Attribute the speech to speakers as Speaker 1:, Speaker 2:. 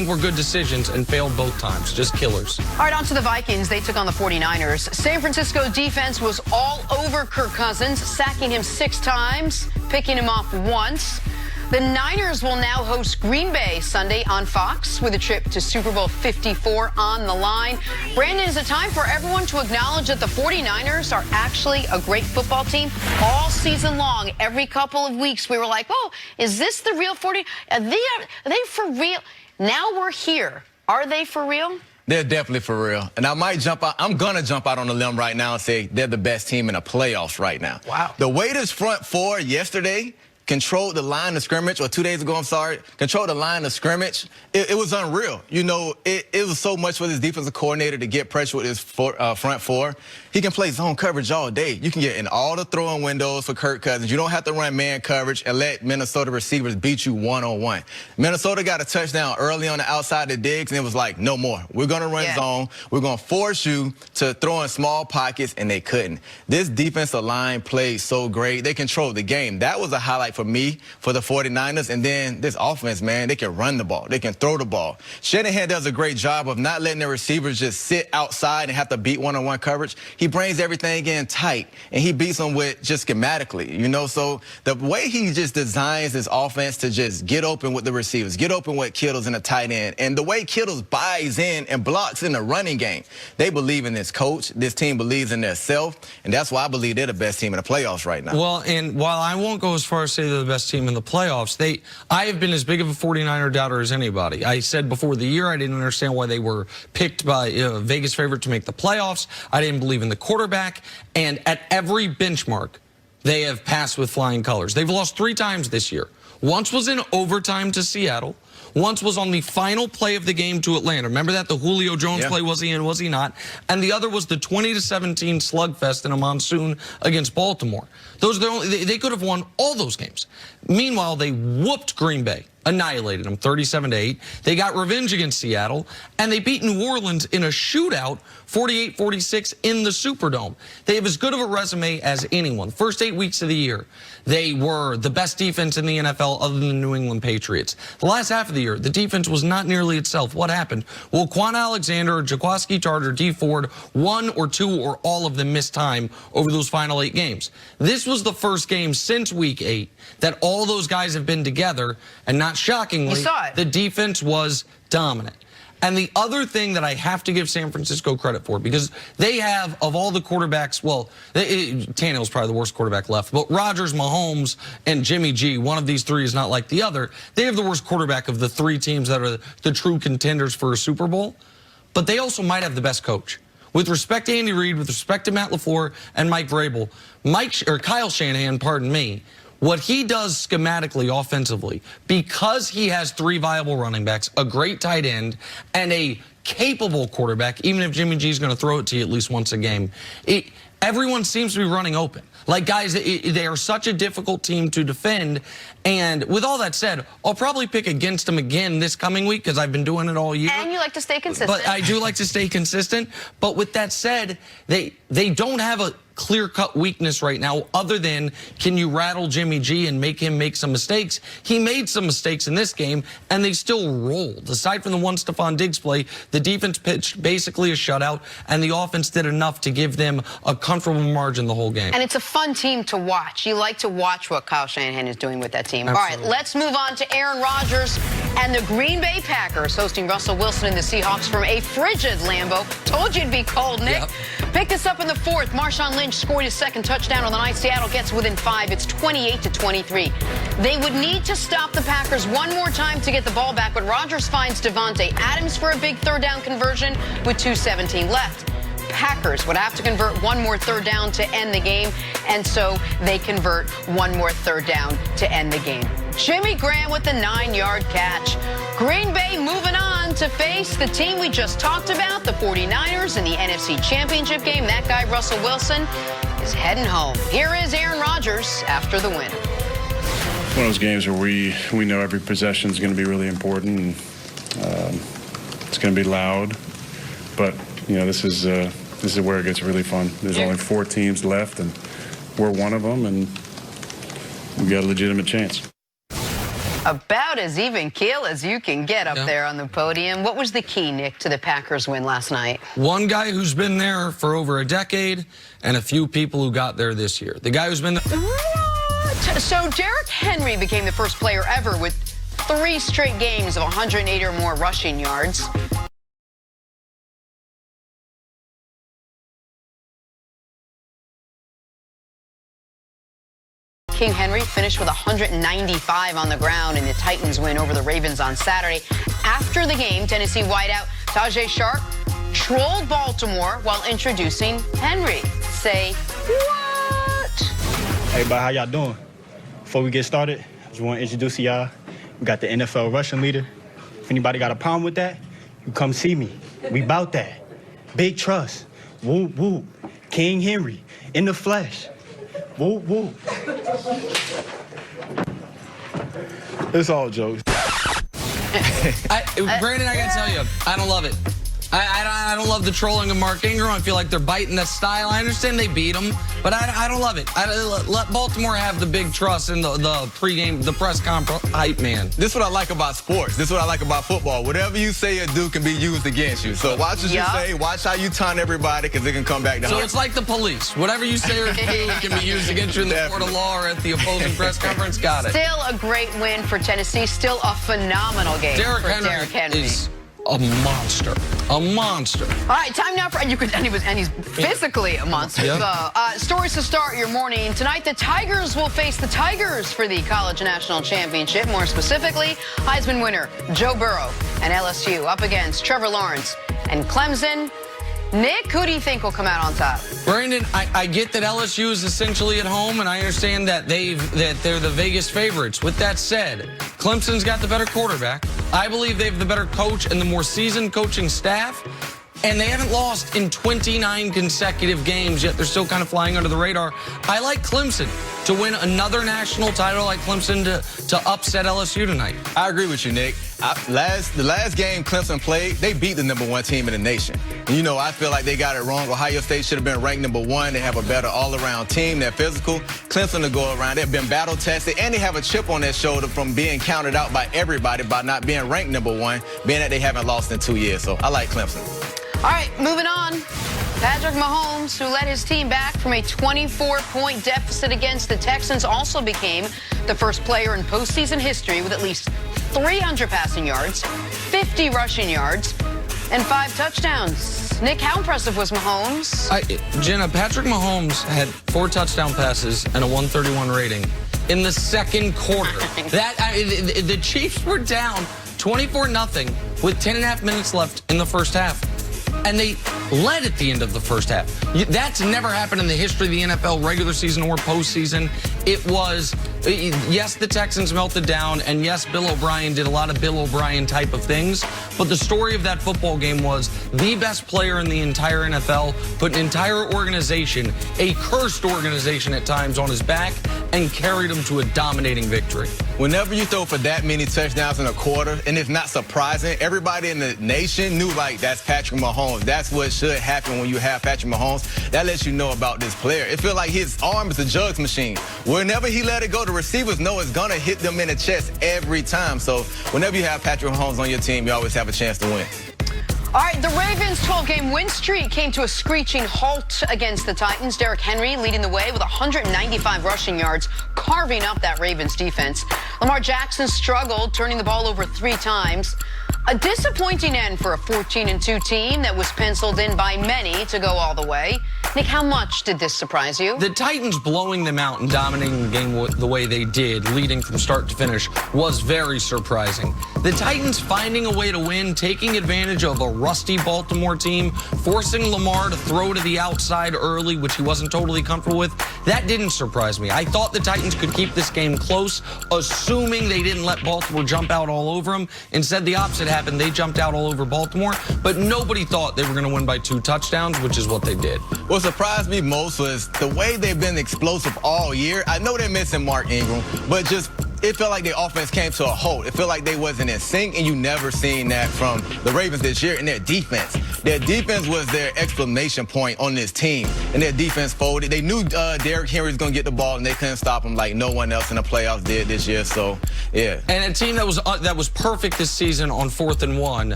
Speaker 1: were good decisions and failed both times. Just killers.
Speaker 2: All right, on to the Vikings. They took on the 49ers. San Francisco defense was all over Kirk Cousins, sacking him 6 times, picking him off once. The Niners will now host Green Bay Sunday on Fox with a trip to Super Bowl 54 on the line. Brandon, is it time for everyone to acknowledge that the 49ers are actually a great football team? All season long, every couple of weeks, we were like, oh, is this the real 40? Are they for real? Now we're here. Are they for real?
Speaker 3: They're definitely for real. And I might jump out. I'm going to jump out on a limb right now and say they're the best team in the playoffs right now.
Speaker 2: Wow.
Speaker 3: The way this front four yesterday controlled the line of scrimmage, or 2 days ago, controlled the line of scrimmage, it was unreal. You know, it was so much for this defensive coordinator to get pressure with his front four. He can play zone coverage all day. You can get in all the throwing windows for Kirk Cousins. You don't have to run man coverage and let Minnesota receivers beat you one-on-one. Minnesota got a touchdown early on the outside of Diggs, and it was like, no more. We're going to run zone. We're going to force you to throw in small pockets, and they couldn't. This defensive line played so great. They controlled the game. That was a highlight for me, for the 49ers. And then this offense, man, they can run the ball. They can throw the ball. Shanahan does a great job of not letting their receivers just sit outside and have to beat one-on-one coverage. He brings everything in tight, and he beats them with just schematically, you know. So the way he just designs his offense to just get open with the receivers, get open with Kittles in the tight end, and the way Kittles buys in and blocks in the running game, they believe in this coach. This team believes in their self, and that's why I believe they're the best team in the playoffs right now.
Speaker 1: Well, and while I won't go as far as say they're the best team in the playoffs, I have been as big of a 49er doubter as anybody. I said before the year I didn't understand why they were picked by Vegas favorite to make the playoffs. I didn't believe in the quarterback, and at every benchmark, they have passed with flying colors. They've lost 3 times this year. Once was in overtime to Seattle. Once was on the final play of the game to Atlanta. Remember that? The Julio Jones play, was he in, was he not? And the other was the 20-17 slugfest in a monsoon against Baltimore. Those are the only, they could have won all those games. Meanwhile, they whooped Green Bay, annihilated them 37-8. They got revenge against Seattle, and they beat New Orleans in a shootout 48-46 in the Superdome. They have as good of a resume as anyone. First 8 weeks of the year, they were the best defense in the NFL other than the New England Patriots. The last half of the year, the defense was not nearly itself. What happened? Well, Quan Alexander, Jaquaski Tarter, D. Ford, 1 or 2 or all of them missed time over those final 8 games. This was the first game since week 8 that all those guys have been together, and not shockingly, the defense was dominant. And the other thing that I have to give San Francisco credit for, because they have, of all the quarterbacks, well, Tannehill's probably the worst quarterback left, but Rodgers, Mahomes, and Jimmy G, one of these 3 is not like the other. They have the worst quarterback of the 3 teams that are the true contenders for a Super Bowl, but they also might have the best coach. With respect to Andy Reid, with respect to Matt LaFleur and Mike Vrabel, Kyle Shanahan, pardon me, what he does schematically, offensively, because he has 3 viable running backs, a great tight end, and a capable quarterback, even if Jimmy G is going to throw it to you at least once a game, everyone seems to be running open. Like, guys, they are such a difficult team to defend. And with all that said, I'll probably pick against them again this coming week because I've been doing it all year.
Speaker 2: And you like to stay consistent.
Speaker 1: But I do like to stay consistent. But with that said, they don't have a clear-cut weakness right now other than, can you rattle Jimmy G and make him make some mistakes? He made some mistakes in this game, and they still rolled. Aside from the one Stephon Diggs play, the defense pitched basically a shutout, and the offense did enough to give them a comfortable margin the whole game.
Speaker 2: And it's a fun team to watch. You like to watch what Kyle Shanahan is doing with that team.
Speaker 1: Absolutely.
Speaker 2: All right, let's move on to Aaron Rodgers and the Green Bay Packers hosting Russell Wilson and the Seahawks from a frigid Lambeau. Told you it'd be cold, Nick.
Speaker 1: Yep.
Speaker 2: Picked this up in the 4th. Marshawn Lynch scored his 2nd touchdown on the night. Seattle gets within 5. It's 28-23. They would need to stop the Packers one more time to get the ball back, but Rodgers finds Devontae Adams for a big 3rd down conversion with 2:17 left. Packers would have to convert one more 3rd down to end the game, and so they convert one more 3rd down to end the game. Jimmy Graham with the 9-yard catch. Green Bay moving on to face the team we just talked about, the 49ers, in the NFC Championship game. That guy, Russell Wilson, is heading home. Here is Aaron Rodgers after the win.
Speaker 4: One of those games where we know every possession is going to be really important, and it's going to be loud, but you know, this is where it gets really fun. There's only 4 teams left, and we're one of them, and we got a legitimate chance.
Speaker 2: About as even keel as you can get up there on the podium. What was the key, Nick, to the Packers win last night?
Speaker 1: One guy who's been there for over a decade and a few people who got there this year. The guy who's been there.
Speaker 2: What? So Derrick Henry became the first player ever with 3 straight games of 108 or more rushing yards. King Henry finished with 195 on the ground in the Titans win over the Ravens on Saturday. After the game, Tennessee wideout Tajay Sharp trolled Baltimore while introducing Henry. Say what?
Speaker 5: Hey, bud, how y'all doing? Before we get started, I just want to introduce y'all. We got the NFL rushing leader. If anybody got a problem with that, you come see me. We bout that. Big trust. Whoop, whoop. King Henry in the flesh. Whoop, whoop. It's all jokes.
Speaker 1: Brandon, I gotta tell you, I don't love it. I don't love the trolling of Mark Ingram. I feel like they're biting the style. I understand they beat him, but I don't love it. Let Baltimore have the big trust in the pregame, the press conference hype man.
Speaker 3: This is what I like about sports. This is what I like about football. Whatever you say or do can be used against you. So watch what you say. Watch how you taunt everybody, because it can come back to
Speaker 1: So
Speaker 3: hurt.
Speaker 1: it's like the police. Whatever you say or do can be used against you in the court of law or at the opposing press conference. Got it.
Speaker 2: Still a great win for Tennessee. Still a phenomenal game
Speaker 1: Derrick
Speaker 2: for
Speaker 1: Henry
Speaker 2: Derrick Henry.
Speaker 1: is a monster. A monster.
Speaker 2: All right, time now for and he's physically a monster.
Speaker 1: Yep.
Speaker 2: Stories to start your morning. Tonight, the Tigers will face the Tigers for the College National Championship. More specifically, Heisman winner Joe Burrow and LSU up against Trevor Lawrence and Clemson. Nick, who do you think will come out on top?
Speaker 1: Brandon, I get that LSU is essentially at home, and I understand that they're the Vegas favorites. With that said, Clemson's got the better quarterback. I believe they have the better coach and the more seasoned coaching staff. And they haven't lost in 29 consecutive games, yet they're still kind of flying under the radar. I like Clemson to win another national title. I like Clemson to upset LSU tonight.
Speaker 3: I agree with you, Nick. The last game Clemson played, they beat the #1 team in the nation. And, you know, I feel like they got it wrong. Ohio State should have been ranked #1. They have a better all-around team. They're physical. Clemson to go around. They've been battle-tested, and they have a chip on their shoulder from being counted out by everybody by not being ranked #1, being that they haven't lost in 2 years. So I like Clemson.
Speaker 2: All right, moving on. Patrick Mahomes, who led his team back from a 24-point deficit against the Texans, also became the first player in postseason history with at least 300 passing yards, 50 rushing yards, and 5 touchdowns. Nick, how impressive was Mahomes?
Speaker 1: Jenna, Patrick Mahomes had 4 touchdown passes and a 131 rating in the second quarter. The Chiefs were down 24-0 with 10.5 minutes left in the first half. And they led at the end of the first half. That's never happened in the history of the NFL, regular season or postseason. It was, yes, the Texans melted down, and yes, Bill O'Brien did a lot of Bill O'Brien type of things. But the story of that football game was the best player in the entire NFL put an entire organization, a cursed organization at times, on his back and carried him to a dominating victory.
Speaker 3: Whenever you throw for that many touchdowns in a quarter, and it's not surprising, everybody in the nation knew, like, that's Patrick Mahomes. That's what should happen when you have Patrick Mahomes. That lets you know about this player. It feels like his arm is a jugs machine. Whenever he let it go, the receivers know it's going to hit them in the chest every time. So whenever you have Patrick Mahomes on your team, you always have a chance to win.
Speaker 2: All right, the Ravens' 12-game win streak came to a screeching halt against the Titans. Derrick Henry leading the way with 195 rushing yards, carving up that Ravens defense. Lamar Jackson struggled, turning the ball over 3 times. A disappointing end for a 14-2 team that was penciled in by many to go all the way. Nick, how much did this surprise you?
Speaker 1: The Titans blowing them out and dominating the game the way they did, leading from start to finish, was very surprising. The Titans finding a way to win, taking advantage of a rusty Baltimore team, forcing Lamar to throw to the outside early, which he wasn't totally comfortable with, that didn't surprise me. I thought the Titans could keep this game close, assuming they didn't let Baltimore jump out all over them. Instead, the opposite happened. They jumped out all over Baltimore, but nobody thought they were going to win by 2 touchdowns, which is what they did.
Speaker 3: What surprised me most was the way they've been explosive all year. I know they're missing Mark Ingram, but just it felt like their offense came to a halt. It felt like they wasn't in sync, and you never seen that from the Ravens this year in their defense. Their defense was their exclamation point on this team, and their defense folded. They knew Derrick Henry was going to get the ball, and they couldn't stop him like no one else in the playoffs did this year. So, yeah.
Speaker 1: And a team that was perfect this season on 4th and 1.